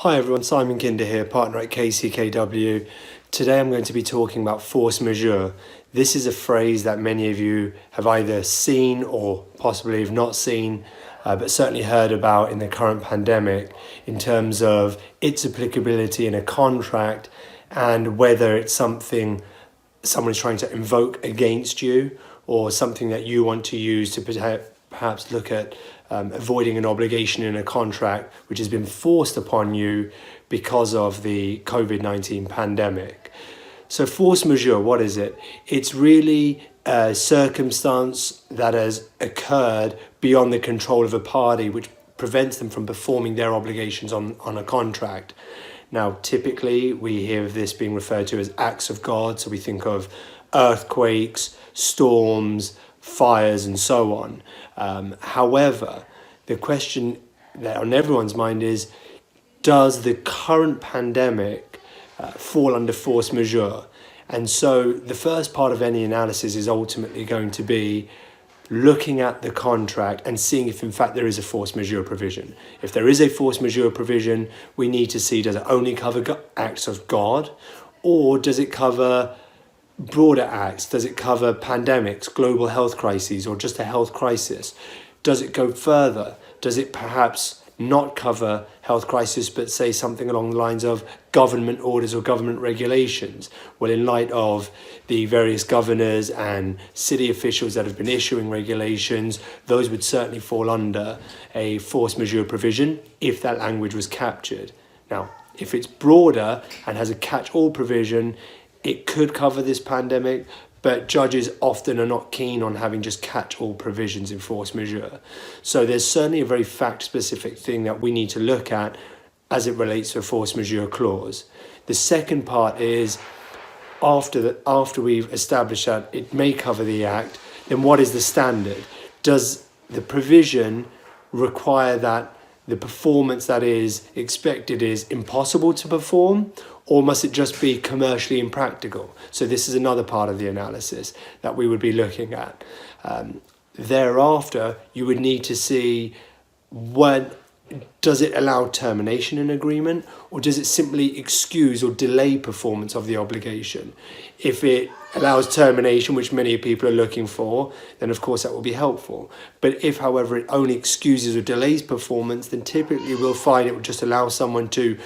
Hi everyone, Simon Kinder here, partner at KCKW. Today I'm going to be talking about force majeure. This is a phrase that many of you have either seen or possibly have not seen, but certainly heard about in the current pandemic in terms of its applicability in a contract and whether it's something someone is trying to invoke against you or something that you want to use to perhaps look at avoiding an obligation in a contract which has been forced upon you because of the COVID-19 pandemic. So force majeure, what is it? It's really a circumstance that has occurred beyond the control of a party which prevents them from performing their obligations on a contract. Now, typically we hear of this being referred to as acts of God, so we think of earthquakes, storms, fires and so on. However, the question that on everyone's mind is, does the current pandemic fall under force majeure? And so the first part of any analysis is ultimately going to be looking at the contract and seeing if in fact there is a force majeure provision. If there is a force majeure provision, we need to see, does it only cover acts of God, or does it cover broader acts? Does it cover pandemics, global health crises, or just a health crisis? Does it go further? Does it perhaps not cover health crisis, but say something along the lines of government orders or government regulations? Well, in light of the various governors and city officials that have been issuing regulations, those would certainly fall under a force majeure provision if that language was captured. Now, if it's broader and has a catch-all provision, it could cover this pandemic, but judges often are not keen on having just catch-all provisions in force majeure. So there's certainly a very fact-specific thing that we need to look at as it relates to a force majeure clause. The second part is, after we've established that it may cover the act, then what is the standard? Does the provision require that the performance that is expected is impossible to perform, or must it just be commercially impractical? So this is another part of the analysis that we would be looking at. Thereafter, you would need to see, does it allow termination in agreement, or does it simply excuse or delay performance of the obligation? If it allows termination, which many people are looking for, then of course that will be helpful. But if, however, it only excuses or delays performance, then typically we'll find it will just allow someone to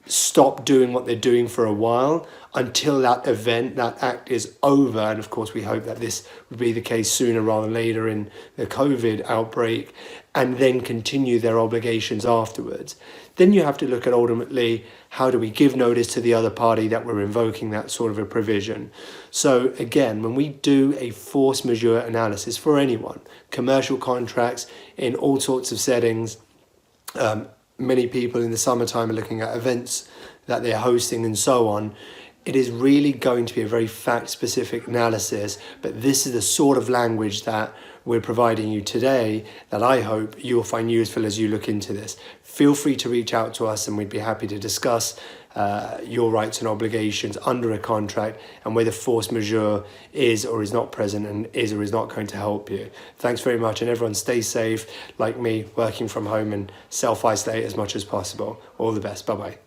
stop doing what they're doing for a while until that event, that act is over. And of course, we hope that this would be the case sooner rather than later in the COVID outbreak, and then continue their obligations afterwards. Then you have to look at ultimately, how do we give notice to the other party that we're invoking that sort of a provision? So again, when we do a force majeure analysis for anyone, commercial contracts in all sorts of settings, many people in the summertime are looking at events that they're hosting and so on. It is really going to be a very fact-specific analysis, but this is the sort of language that we're providing you today that I hope you will find useful as you look into this. Feel free to reach out to us and we'd be happy to discuss your rights and obligations under a contract and whether force majeure is or is not present and is or is not going to help you. Thanks very much, and everyone stay safe, like me, working from home, and self-isolate as much as possible. All the best. Bye-bye.